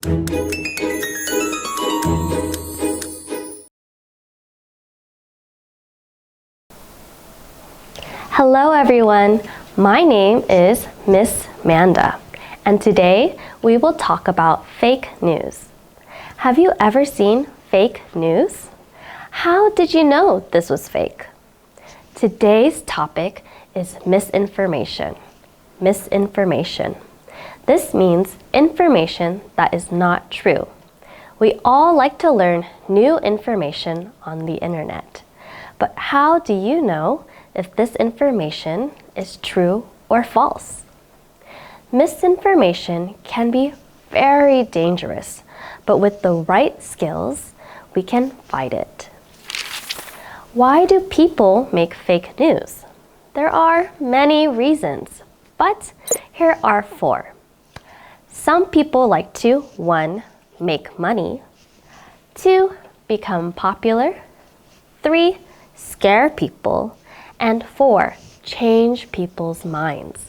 Hello everyone, my name is Miss Manda, and today we will talk about fake news. Have you ever seen fake news? How did you know this was fake? Today's topic is misinformation. Misinformation. This means information that is not true. We all like to learn new information on the internet. But how do you know if this information is true or false? Misinformation can be very dangerous, but with the right skills, we can fight it. Why do people make fake news? There are many reasons, but here are 4. Some people like to 1. Make money, 2. Become popular, 3. Scare people, and 4. Change people's minds.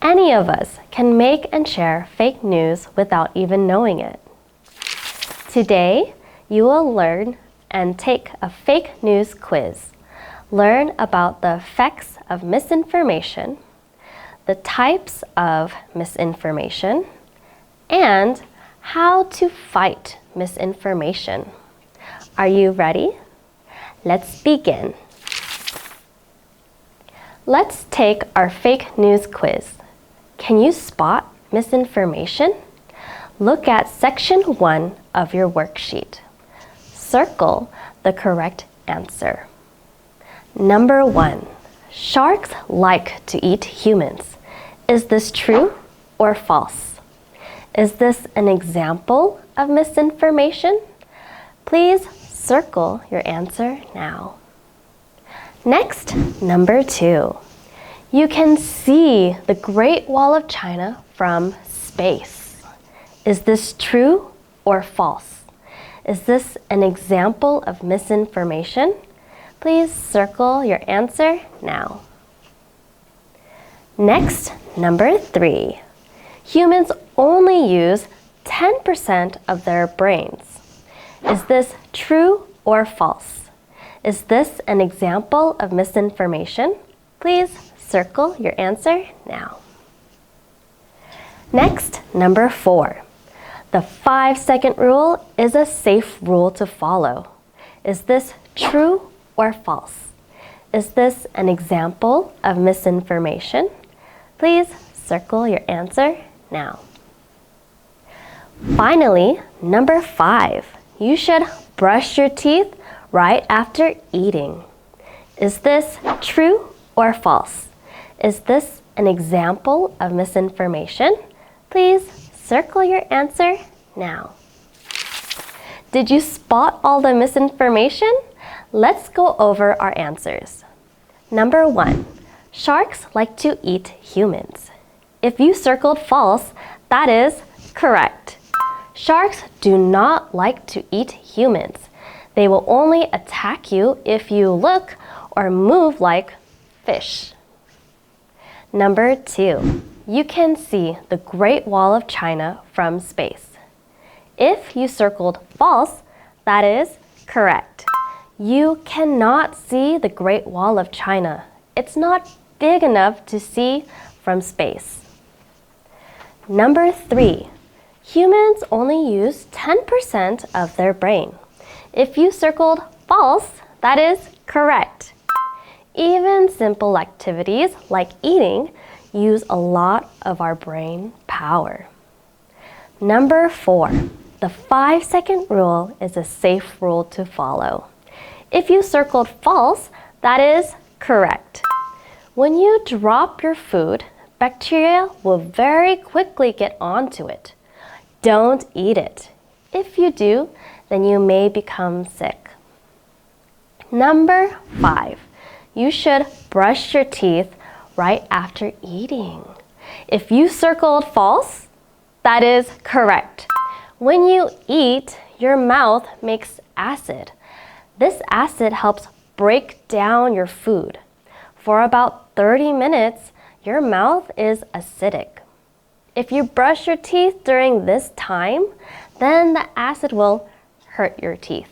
Any of us can make and share fake news without even knowing it. Today, you will learn and take a fake news quiz. Learn about the effects of misinformation, the types of misinformation, and how to fight misinformation. Are you ready? Let's begin. Let's take our fake news quiz. Can you spot misinformation? Look at section 1 of your worksheet. Circle the correct answer. Number 1. Sharks like to eat humans. Is this true or false? Is this an example of misinformation? Please circle your answer now. Next, number 2. You can see the Great Wall of China from space. Is this true or false? Is this an example of misinformation? Please circle your answer now. Next, number 3. Humans only use 10% of their brains. Is this true or false? Is this an example of misinformation? Please circle your answer now. Next, number 4. The 5-second rule is a safe rule to follow. Is this true or false? Is this an example of misinformation? Please circle your answer now. Finally, number 5. You should brush your teeth right after eating. Is this true or false? Is this an example of misinformation? Please circle your answer now. Did you spot all the misinformation? Let's go over our answers. Number 1. Sharks like to eat humans. If you circled false, that is correct. Sharks do not like to eat humans. They will only attack you if you look or move like fish. Number 2. You can see the Great Wall of China from space. If you circled false, that is correct. You cannot see the Great Wall of China. It's not big enough to see from space. Number 3. Humans only use 10% of their brain. If you circled false, that is correct. Even simple activities like eating use a lot of our brain power. Number 4. The 5-second rule is a safe rule to follow. If you circled false, that is correct. When you drop your food, bacteria will very quickly get onto it. Don't eat it. If you do, then you may become sick. Number 5. You should brush your teeth right after eating. If you circled false, that is correct. When you eat, your mouth makes acid. This acid helps break down your food. For about 30 minutes, your mouth is acidic. if you brush your teeth during this time, then the acid will hurt your teeth.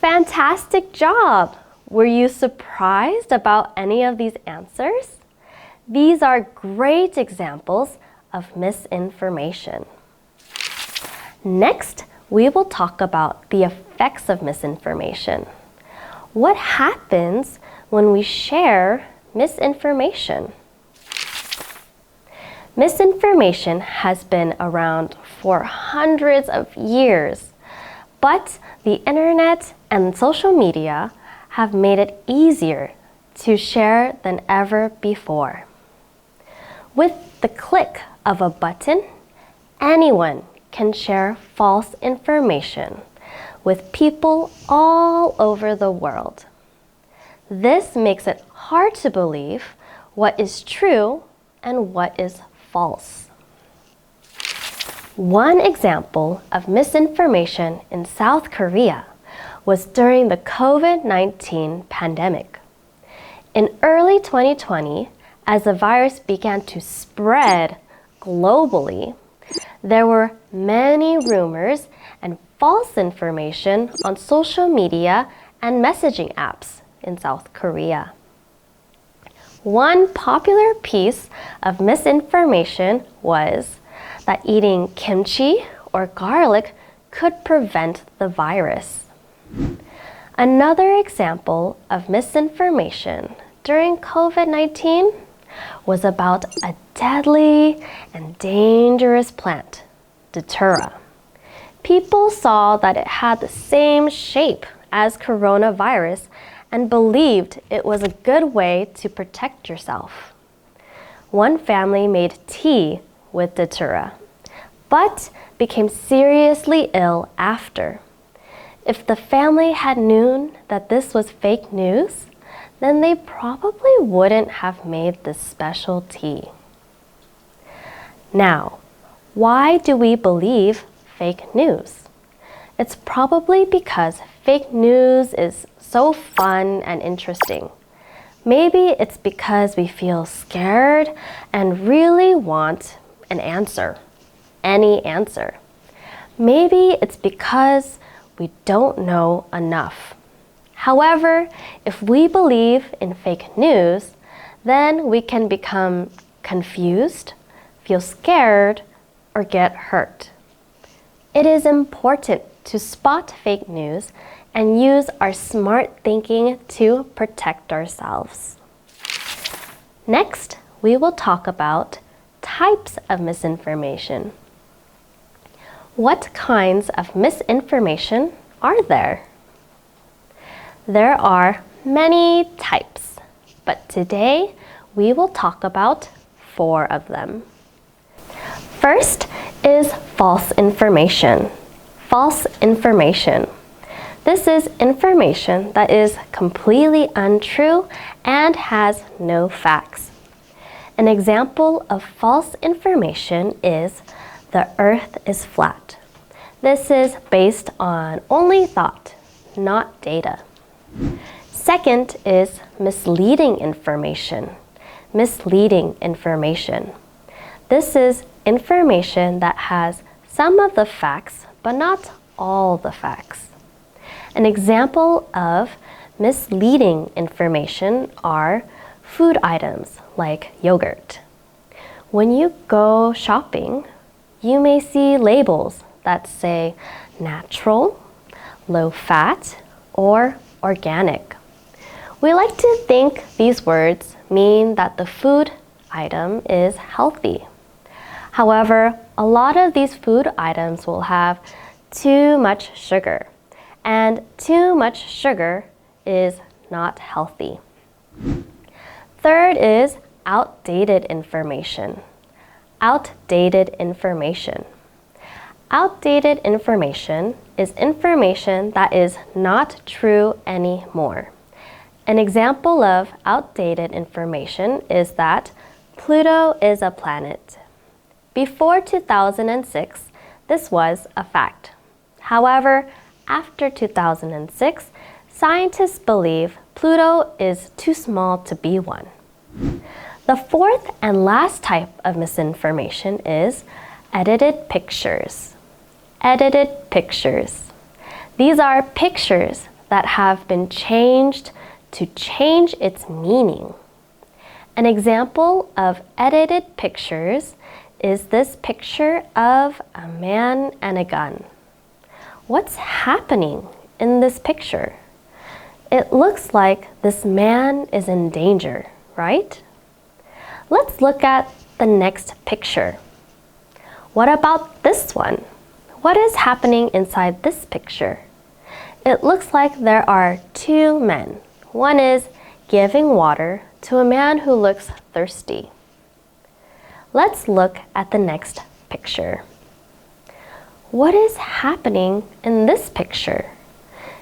Fantastic job! Were you surprised about any of these answers? These are great examples of misinformation. Next, we will talk about the effects of misinformation. What happens when we share misinformation? Misinformation has been around for hundreds of years, but the internet and social media have made it easier to share than ever before. With the click of a button, anyone can share false information with people all over the world. This makes it hard to believe what is true and what is false. One example of misinformation in South Korea was during the COVID-19 pandemic. In early 2020, as the virus began to spread globally, there were many rumors and false information on social media and messaging apps in South Korea. One popular piece of misinformation was that eating kimchi or garlic could prevent the virus. Another example of misinformation during COVID-19 was about a deadly and dangerous plant, Datura. People saw that it had the same shape as coronavirus and believed it was a good way to protect yourself. One family made tea with Datura, but became seriously ill after. If the family had known that this was fake news, then they probably wouldn't have made this special tea. Now, why do we believe fake news? It's probably because fake news is so fun and interesting. Maybe it's because we feel scared and really want an answer, any answer. Maybe it's because we don't know enough. However, if we believe in fake news, then we can become confused, feel scared, or get hurt. It is important to spot fake news and use our smart thinking to protect ourselves. Next, we will talk about types of misinformation. What kinds of misinformation are there? There are many types, but today we will talk about 4 of them. First is false information. False information. This is information that is completely untrue and has no facts. An example of false information is the earth is flat. This is based on only thought, not data. Second is misleading information. Misleading information. This is information that has some of the facts, but not all the facts. An example of misleading information are food items like yogurt. When you go shopping, you may see labels that say natural, low fat, or organic. We like to think these words mean that the food item is healthy. However, a lot of these food items will have too much sugar, and too much sugar is not healthy. Third is outdated information. Outdated information. Outdated information is information that is not true anymore. An example of outdated information is that Pluto is a planet. Before 2006, this was a fact. However, after 2006, scientists believe Pluto is too small to be one. The fourth and last type of misinformation is edited pictures. Edited pictures. These are pictures that have been changed to change its meaning. An example of edited pictures is this picture of a man and a gun. What's happening in this picture? It looks like this man is in danger, right? Let's look at the next picture. What about this one? What is happening inside this picture? It looks like there are two men. One is giving water to a man who looks thirsty. Let's look at the next picture. What is happening in this picture?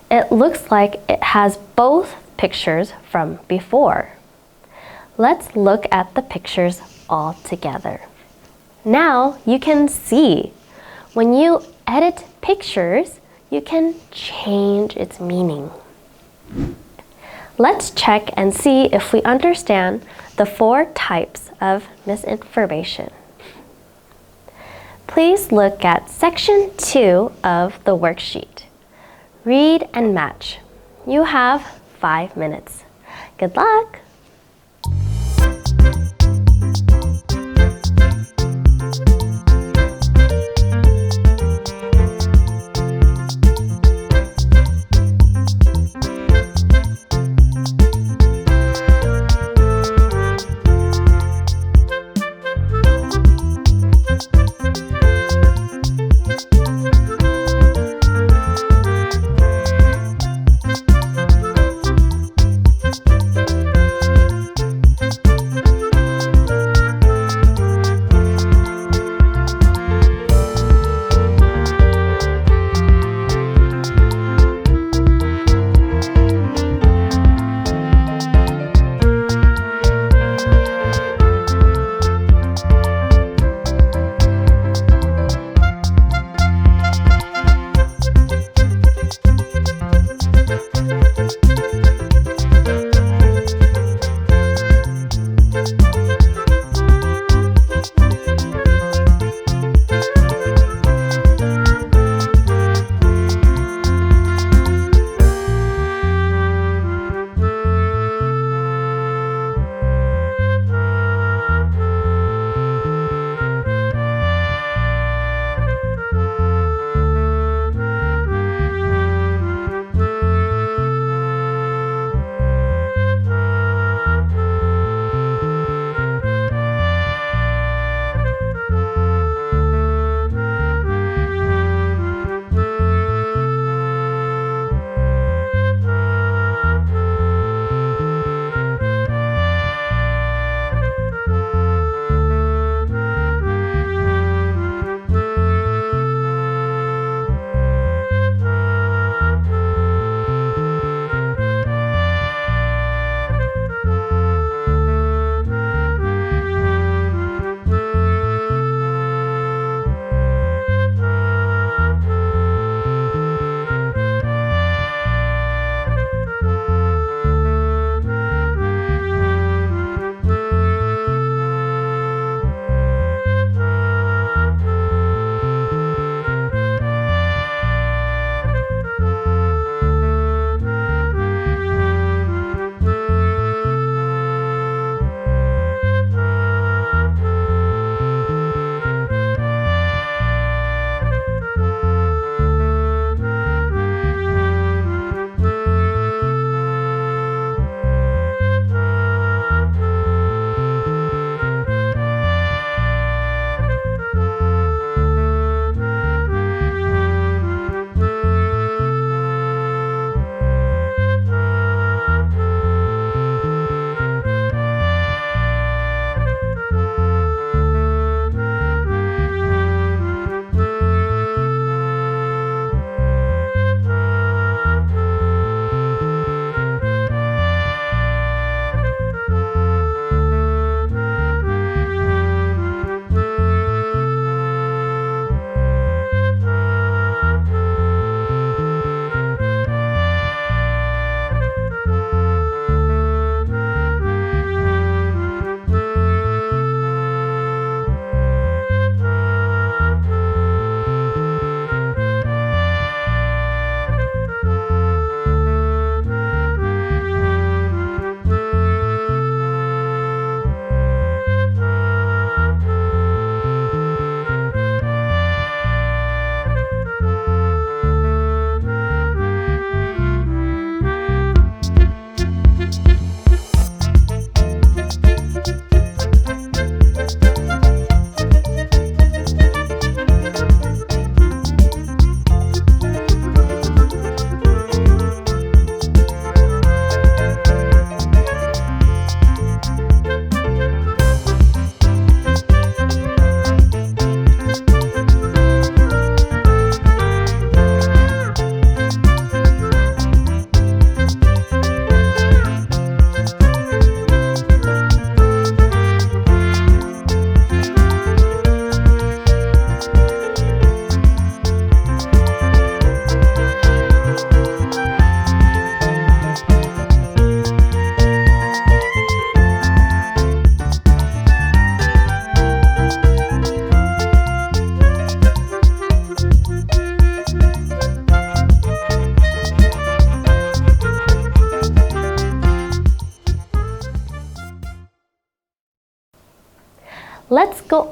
It looks like it has both pictures from before. Let's look at the pictures all together. Now you can see. When you edit pictures, you can change its meaning. Let's check and see if we understand the four types of misinformation. Please look at section 2 of the worksheet. Read and match. You have 5 minutes. Good luck!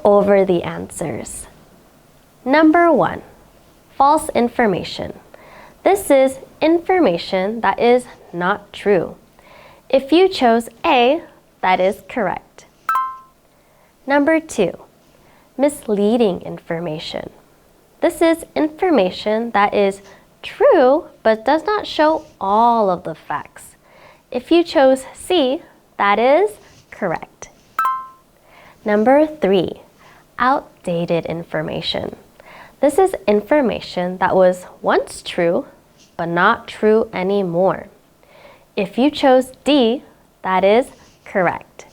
over the answers. Number 1, false information. This is information that is not true. If you chose A, that is correct. Number 2, misleading information. This is information that is true but does not show all of the facts. If you chose C, that is correct. Number 3, outdated information. This is information that was once true but not true anymore. If you chose D, that is correct.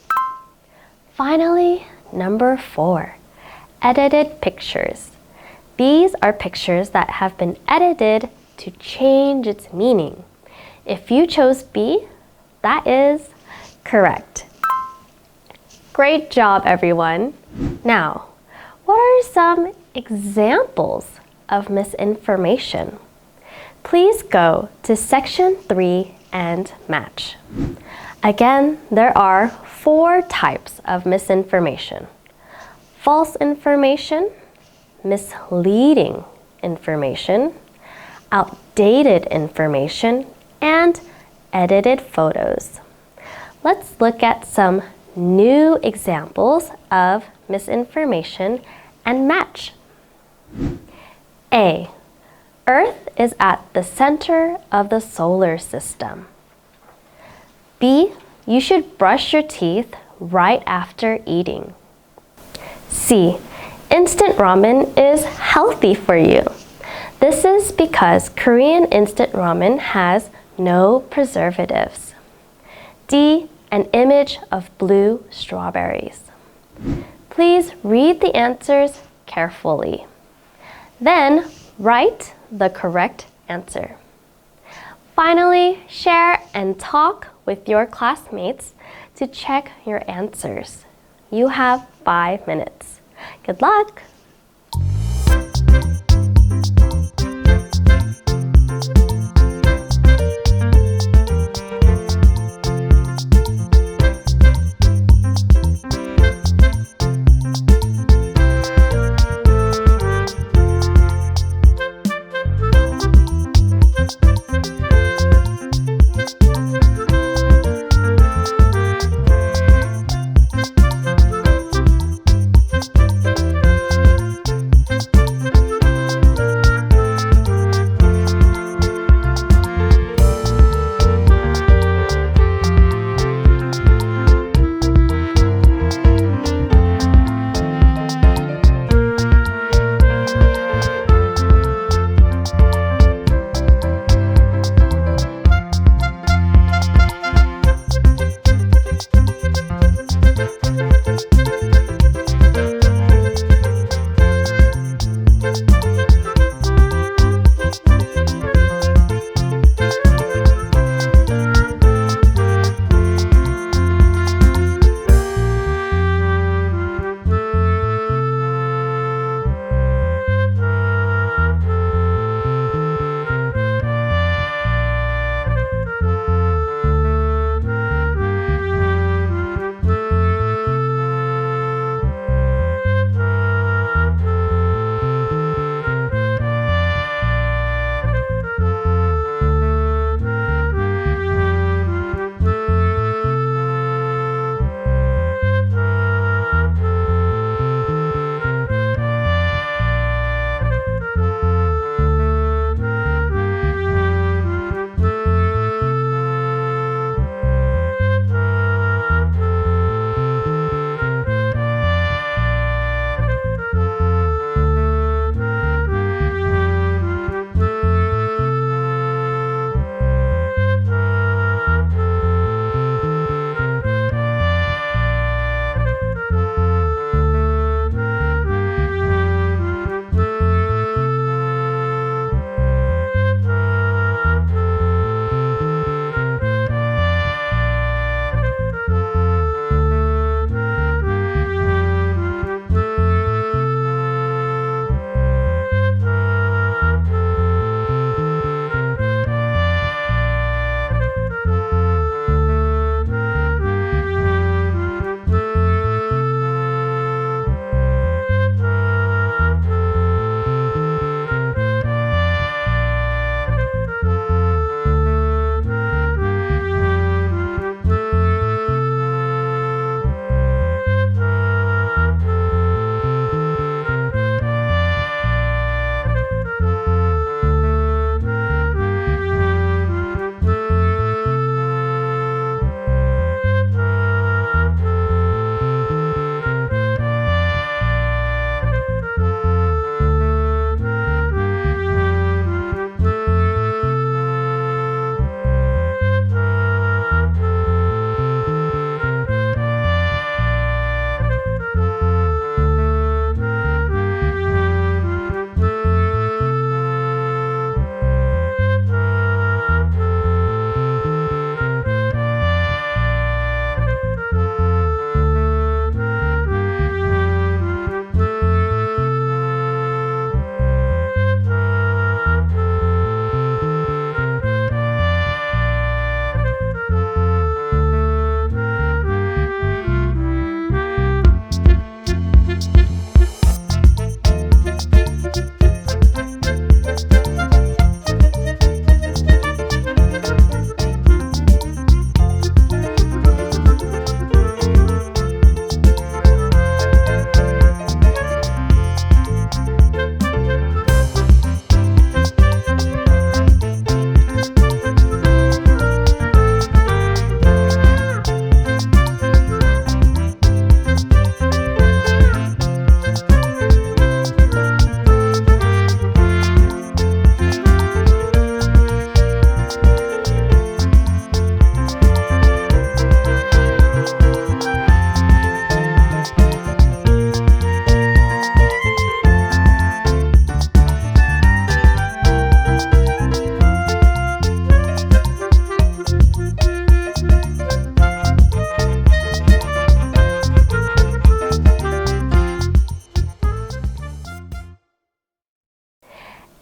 Finally, number 4, edited pictures. These are pictures that have been edited to change its meaning. If you chose B, that is correct. Great job, everyone. Now, what are some examples of misinformation? Please go to section 3 and match. Again, there are 4 types of misinformation: false information, misleading information, outdated information, and edited photos. Let's look at some new examples of misinformation and match. A. Earth is at the center of the solar system. B. You should brush your teeth right after eating. C. Instant ramen is healthy for you. This is because Korean instant ramen has no preservatives. D. An image of blue strawberries. Please read the answers carefully. Then write the correct answer. Finally, share and talk with your classmates to check your answers. You have 5 minutes. Good luck!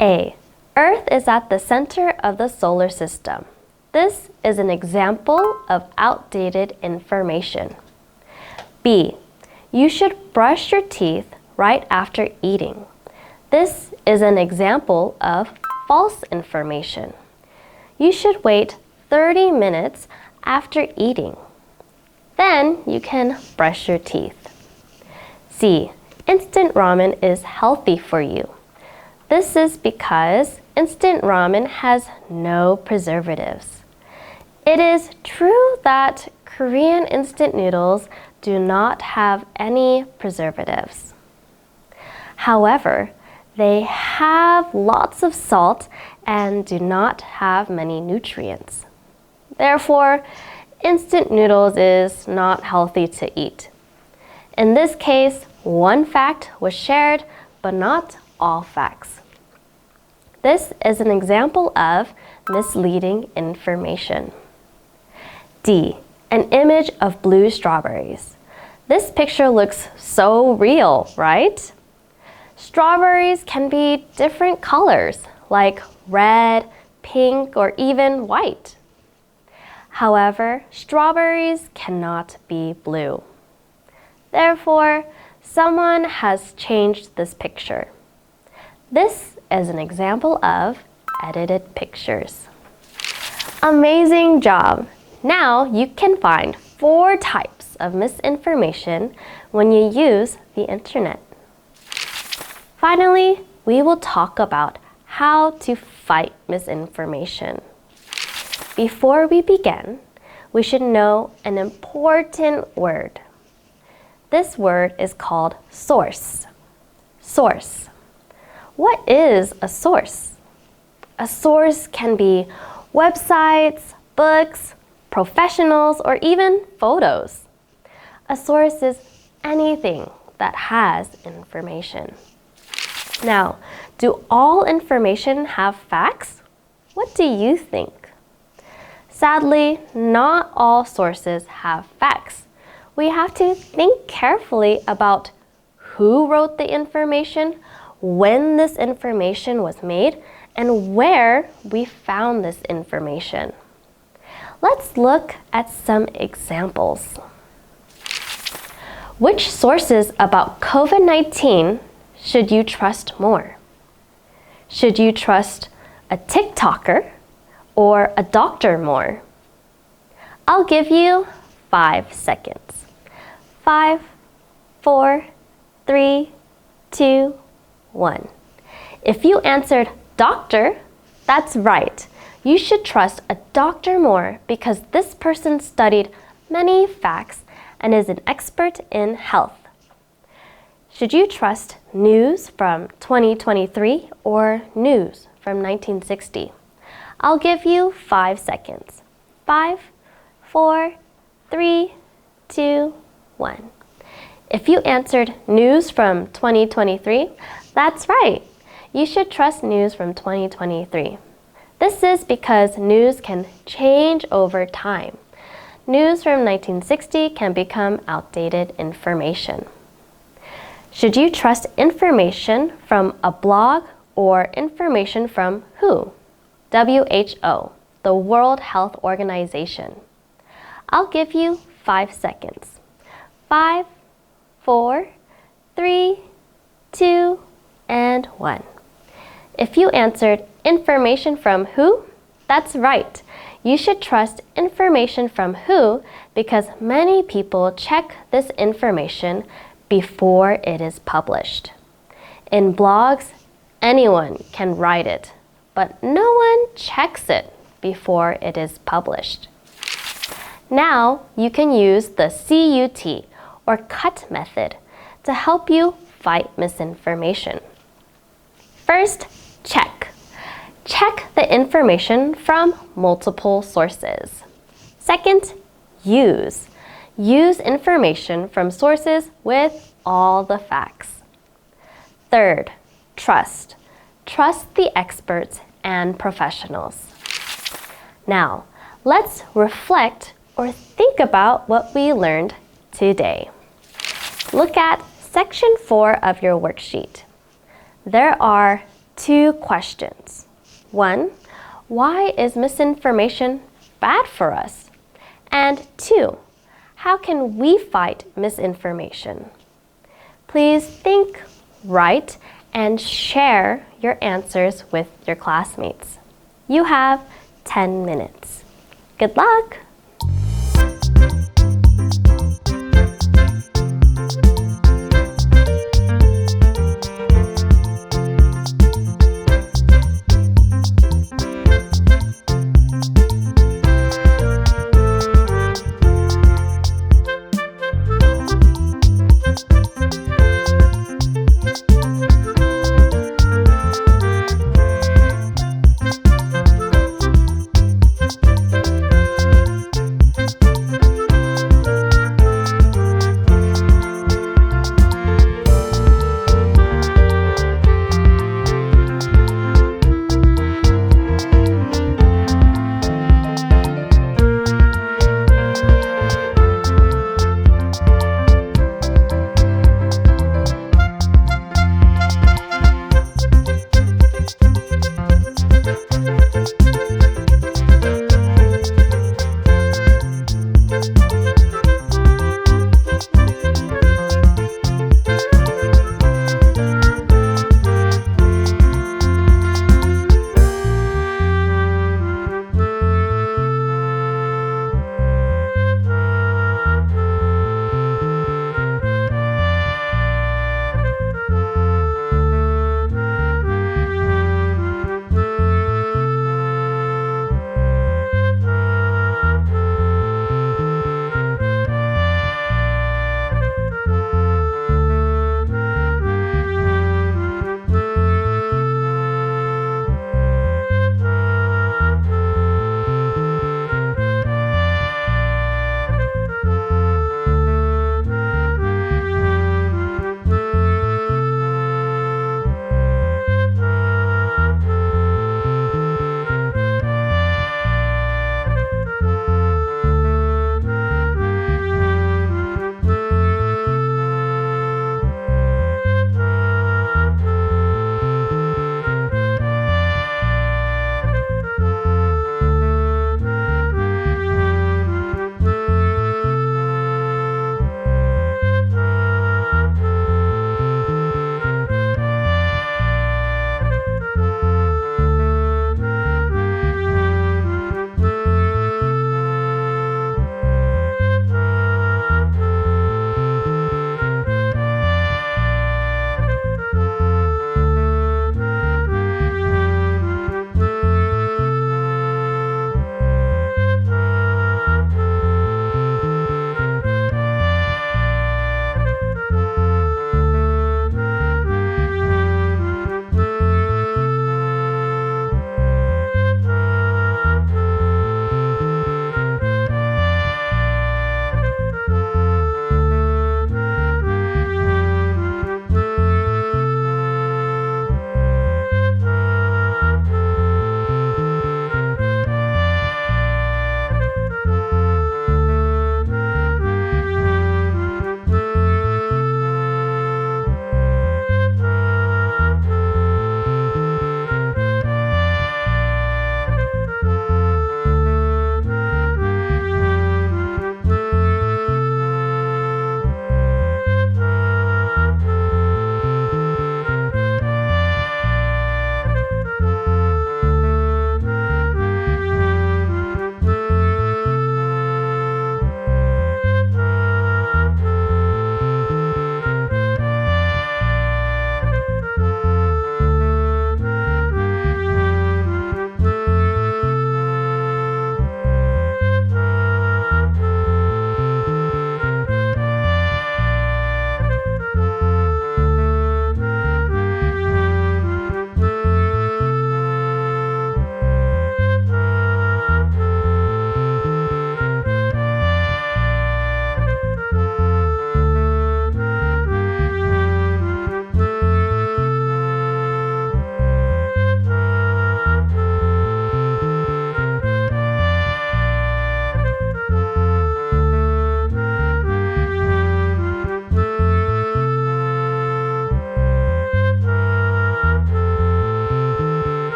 A. Earth is at the center of the solar system. This is an example of outdated information. B. You should brush your teeth right after eating. This is an example of false information. You should wait 30 minutes after eating. Then you can brush your teeth. C. Instant ramen is healthy for you. This is because instant ramen has no preservatives. It is true that Korean instant noodles do not have any preservatives. However, they have lots of salt and do not have many nutrients. Therefore, instant noodles is not healthy to eat. In this case, one fact was shared, but not all facts. This is an example of misleading information. D. An image of blue strawberries. This picture looks so real, right? Strawberries can be different colors, like red, pink, or even white. However, strawberries cannot be blue. Therefore, someone has changed this picture. This is an example of edited pictures. Amazing job! Now you can find 4 types of misinformation when you use the internet. Finally, we will talk about how to fight misinformation. Before we begin, we should know an important word. This word is called source. Source. What is a source? A source can be websites, books, professionals, or even photos. A source is anything that has information. Now, do all information have facts? What do you think? Sadly, not all sources have facts. We have to think carefully about who wrote the information, when this information was made, and where we found this information. Let's look at some examples. Which sources about COVID-19 should you trust more? Should you trust a TikToker or a doctor more? I'll give you 5 seconds. 5, 4, 3, 2, 1. If you answered doctor, that's right. You should trust a doctor more because this person studied many facts and is an expert in health. Should you trust news from 2023 or news from 1960? I'll give you 5 seconds. 5, 4, 3, 2, 1. If you answered news from 2023, that's right. You should trust news from 2023. This is because news can change over time. News from 1960 can become outdated information. Should you trust information from a blog or information from who? WHO, the World Health Organization. I'll give you 5 seconds. 5, 4, 3, 2, and 1. If you answered information from who, that's right. You should trust information from who because many people check this information before it is published. In blogs, anyone can write it, but no one checks it before it is published. Now you can use the CUT or CUT method to help you fight misinformation. First, check. Check the information from multiple sources. Second, use. Use information from sources with all the facts. Third, trust. Trust the experts and professionals. Now, let's reflect or think about what we learned today. Look at section 4 of your worksheet. There are 2 questions. 1. Why is misinformation bad for us? And 2. How can we fight misinformation? Please think, write, and share your answers with your classmates. You have 10 minutes. Good luck!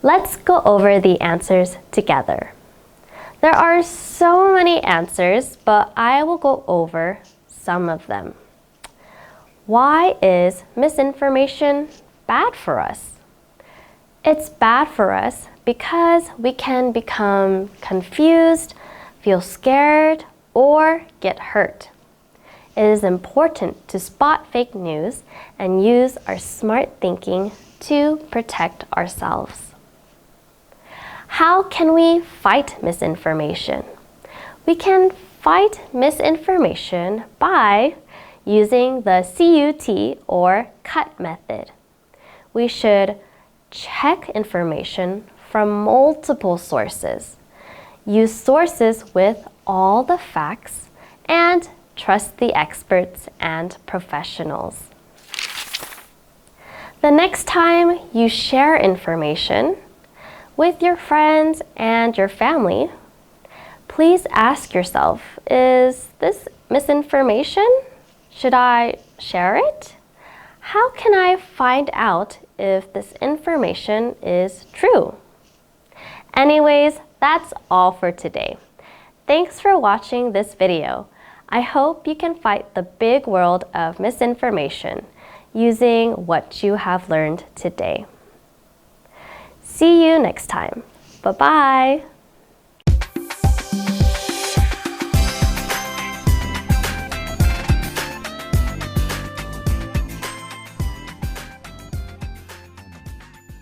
Let's go over the answers together. There are so many answers, but I will go over some of them. Why is misinformation bad for us? It's bad for us because we can become confused, feel scared, or get hurt. It is important to spot fake news and use our smart thinking to protect ourselves. How can we fight misinformation? We can fight misinformation by using the CUT or CUT method. We should check information from multiple sources. Use sources with all the facts and trust the experts and professionals. The next time you share information with your friends and your family, please ask yourself, is this misinformation? Should I share it? How can I find out if this information is true? Anyways, that's all for today. Thanks for watching this video. I hope you can fight the big world of misinformation using what you have learned today. See you next time. Bye-bye.